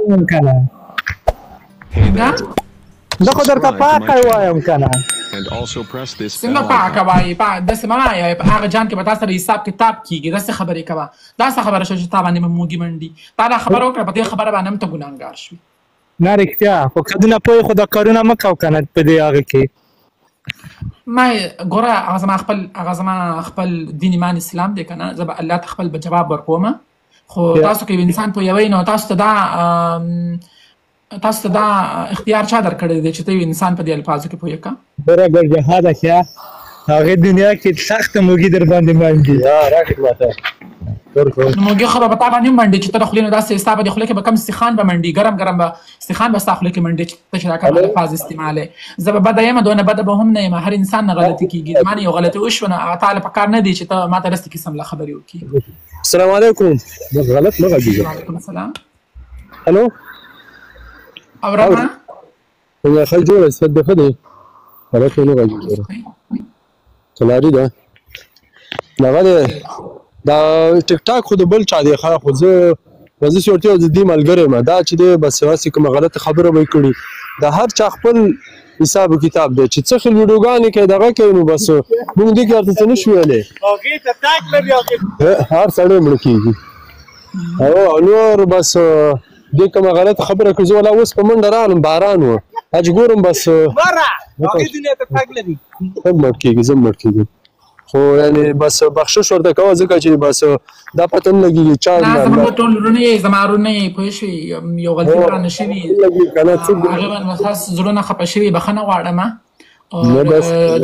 وایم کنه زه خو درته پاکه وایم کنه څنګه پاکه وایي داسې مه وایه په هغه جان کې به تا سره حساب کتاب کېږي داسې خبرې کوه داسې خبره شوه چې تا باندې به موږي منډي تا دا خبره وکړه په دې خبره باندې هم ته ګناهګار شوي نه رښتیا خو که دونه پوهې خو دا کارونه مه کوه که نه په دې هغه کې ما ګوره هغه زما خپل دین ایمان اسلام دی که نه زه به الله ته خپل به جواب ورکوم خو تاسو که یو انسان پوهوئ نو تاسو ته دا اختیار چا درکړی دی چې ته یو انسان په دې الفاظو کې پوهې که ګوره ګرجهاده ښه هغې دنیا کې سخته موږي در باندې منډي راکړه ماته نو موږي خو به په تا باندې هم منډي چې ته د خولې نه داسې ستا به د خولې کې به کم استخوان به منډي ګرم ګرم به استخوان به ستا خولې کې منډي چې ته چې دا کوم الفاظ استعمالوې زه به بده یم دونه بده به هم نه یم هر انسان نه غلطي کېږي د ما نه یو غلطي وشوه نو هغه تا له پکار نه دی چې ته ما ته داسې قسم له خبرې وکړي السلام علیکم غلط مه غږېږه وعلیکم السلام هلو اورمه ښه جوړه صفت دې ښه دی غلط نه غږېږه کلاري ده دغه دی دا ټیک ټاک خو د بل چا دی ښه خو زه ورزش ورته د دې ملګری یم دا چې دی بس هسې کومه غلطه خبره به یې کړي د هر چا خپل حساب و کتاب دی چې څه خل ویډیوګانې کوي دغه کوي نو بس موږ دې کې ورته څه نه شو ویلی هر سړی مړه کېږي او نور بس دې کومه غلطه خبره کړي زه ولا اوس په منډه راغلم باران و حج ګورم بس خود مړ کېږي زه مړ کېږم خو یعنې بس بخشش ورته کوه ځکه چې بس دا پته نه لګېږي چا زموږ ټول وروڼه یې زما وروڼه یې پوه شوې یو غلطي ورانه شوي هغې باندې ستاسو زړونه خفه شوي بښنه غواړم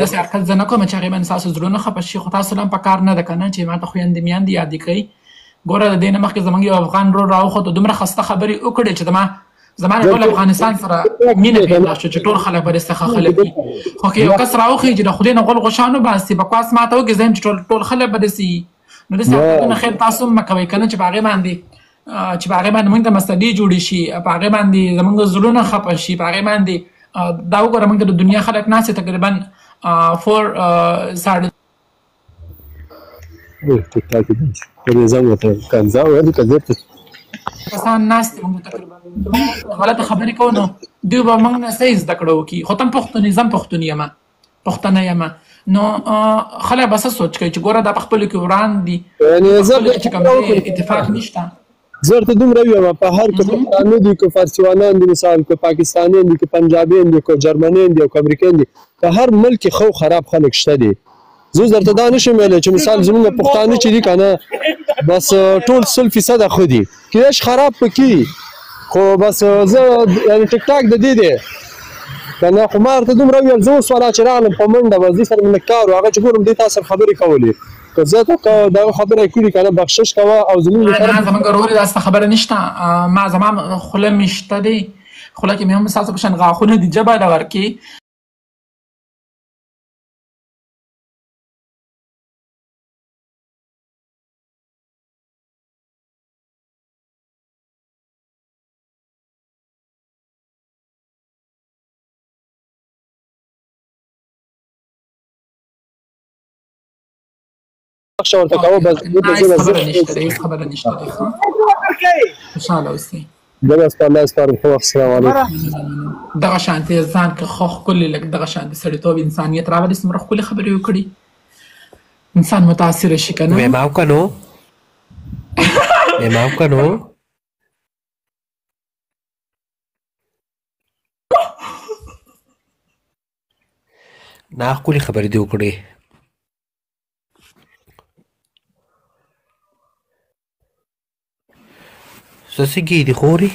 داسې حرکت زه نه کوم چې هغې باندې ستاسو زړونه خفه شي خو تاسو له هم په کار نه ده که نه چې ما ته خویندې میندې یادې کوي ګوره د دې نه مخکې زموږ یو افغان ورور راوخوت دومره خسته خبرې وکړې چې زما د ټول افغانستان سره مینه پیدا شوه چې ټول خلک به داسې ښه خلک وي خو که یو کس راوخي چې د خولې نه غول غوشان وباسي بکواس ماته وکړي زه یم چې ټول خلک به داسې وي نو داسې حرکتونه خیر تاسو هم مه کوئ که نه چې په هغې باندې موږ ته مسلې جوړې شي په هغې باندې زموږ زړونه خفه شي په هغې باندې دا وګوره موږ ته د دنیا خلک ناست دي تقریبا 4 کسان ناست دي موږ تقریبا غلطه خبرې کوو نو دوی به موږ نه څه زده کړه وکړي خو ته هم پښتون یې زه هم پښتون یم پښتنه یم نو خلک به څه سوچ کوي چې ګوره دا په خپلو کې وران دي چې کوم اتفاق نشته زه ورته دومره ویم په هر که پښتانه دي که فارسیوانان دي مثال که پاکستانیان دي که پنجابیان دي که جرمنیان دي او که امریکایان دي په هر ملک کې خو خراب خلک شته دي زه درته دا نشم ویلی چې مثال زموږ پښتانه چې دي که نه بس ټول 100% خو دي کېدای شي خراب پکې خو بس زه یعنې ټیک ټاک د دې دی که نه خو ما ورته دومره ویل زه اوس والا چې راغلم په منډه به دې سره مې لږ کار و هغه چې ګورم دې تا سره خبرې کولې که زه ته دغه خبره یې کړي که نه بخشش کوه او زموږ زموږ ورور داسې خبره نشته ما زما خوله مې شته دی خوله کې مې هم ستاسو په شان غاښونه دي ژبه ده ورکې ورته کوه بس خبره نشته دی خوشحاله اوسئ زه ستا الله سپارم ښه وخت السلام علیکم دغه شانتې ځان که ښه ښکلې لکه دغه شانتې سړیتوب انسانیت راولي څومره ښکلې خبرې وکړي انسان متاثره شي که نه معاف که نو معاف که نو نه ښکلې خبرې دې وکړې څه سګې دي خورې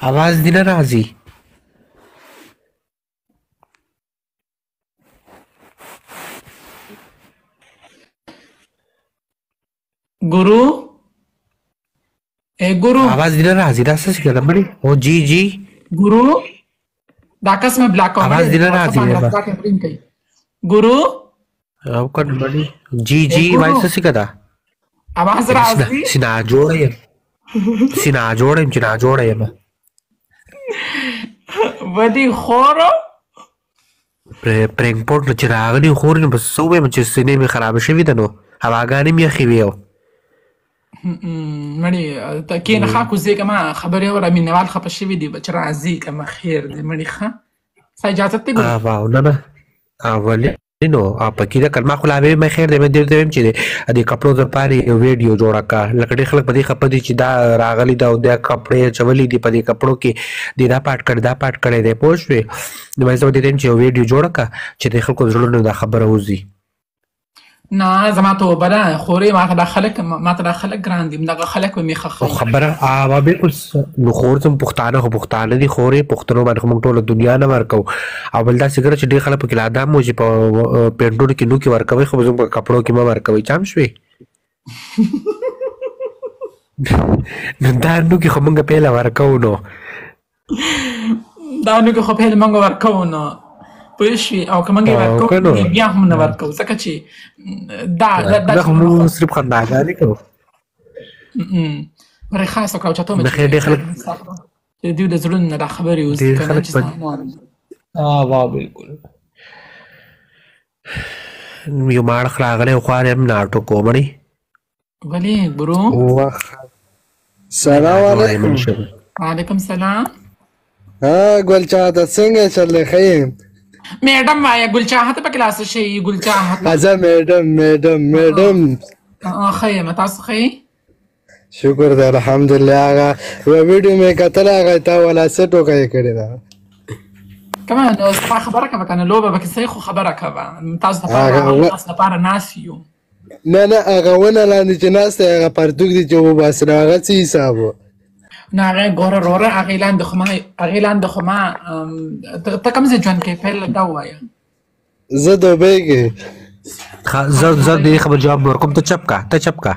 आवाज دې نه راځي गुरु गुरु आवाज दे रहा हाजिर से सिखा बड़ी ओ जी जी गुरु दाकस में ब्लैक आवाज दे रहा हाजिर गुरु अब कर बड़ी जी जी वाइस से सिखा था आवाज राजी सिना जोड़े मैं वदी खोरो प्रेंगपोर्ट चिरागनी खोर बस सुबह मुझे सिने में खराब शवी तनो हवागानी में खिवियो مړي ته کېنه ښه کوزېږه ما خبرې اورې مینهوال خفه شوي دي چې راځي که ما خیر دی مړي ښه ستا اجازت دی ګل واو نه نه ولې نو پکې دا کلمه خو لا مې خیر دی مې درته وایم چې د کپړو دپاره یو ویډیو جوړه کړه لکه ډېر خلک په دې خفه دي چې دا راغلي ده او دا کپړې اچولي دي په دې کپړو کې دې دا پاټ کړی دا پاټ کړی دی پوه شوې نو زه به دې وایم چې یو ویډیو جوړه کړه چې د خلکو زړونو دا خبره وځي نه زما توبه ده خورې ما ته دا خلک ګران دي همدغه خلک به مې ښه خبره بالکل نو خور زم پښتانه خو پښتانه دي خورې پښتنو باندې خو موږ ټوله دنیا نه ورکوو او بل داسې ګره چې ډېر خلک پکې لا دا مو چې په پینټونو کې نوکې ورکوئ خو زموږ په کپړو کې مه ورکوئ چام شوې نو دا نوکې خو موږ پهله ورکوو نو دا نوکې خو پهله موږ ورکوو نو پوه شوې او که موږ یې ورکوو بیا هم نه ورکوو ځکه چې دا خو موږ صرف خنداګانې کوو برای خاص وکړه او چاته مې خیر ډېر خلک چې دوی د زړونو نه دا خبرې وځي که نه چې واو بالکل یو ماړخ راغلی او خوار یم ناټو کومړی ولې برو سلام علیکم وعلیکم سلام ګل چاته څنګه چل دی ښه یم میډم وایه ګل چاهته په کلاس شي ګل چاهته ازه میډم ښه یم تاسو ښه یې شکر دی الحمدلله هغه یوه ویډیو مې کتله هغه تا والا څه ټوکه یې کړې ده کمان زما خبره کوه که نه لوبه پکې صحیح خو خبره کوه تاسو دپاره ناست یو نه هغه ونه لاندې چې ناست دی هغه پرتوګ دی چې وباسي نو هغه څه حساب و نه هغې ګوره وروره هغې لاندې خو ما ته کوم ځای ژوند کوې پیل دا ووایه زه دوبۍ کې زه د دې خبر جواب ورکوم ته چپ کا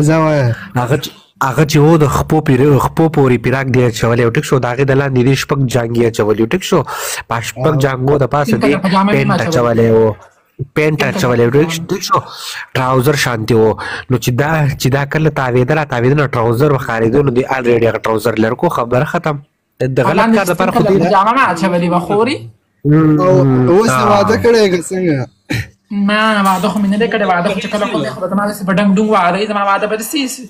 زه وایه هغه چې و د خپو پورې پیراک دی اچولی او ټیک شو د هغې د لاندې دې شپږ جانګې اچولي ټیک شو په شپږ جانګو د پاسه دې پینټ اچولی و پینټ اچولی و ټیک شو ټراوزر شانتې و نو چې دا کله تاوېده نه ټراوزر وښارېده نو دې الریډي هغه ټراوزر لرکو خبره ختم د غلط کار دپاره خو جامه ما اچولې وه خورې اوس دې واده کړی که څنګه نه واده خو مې نه دی کړی واده خو چې کله کوم دی خو به زما داسې په ډنګ ډونګ واده وي زما واده به داسې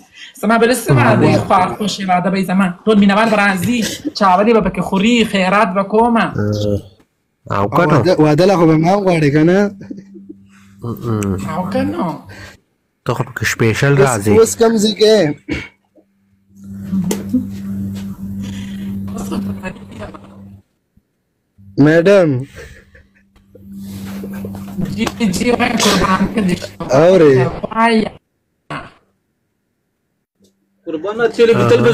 زما به داسې واده وي خوشې واده به وي زما ټول مینهوال به راځي چاودې به پکې خوري خیرات به کومه او که نو واده لا خو به ما غواړې که نه او که نو ته خو پکې سپیشل راځې اوس کوم ځای کې میډم جی قربان کړي اورې قربان تل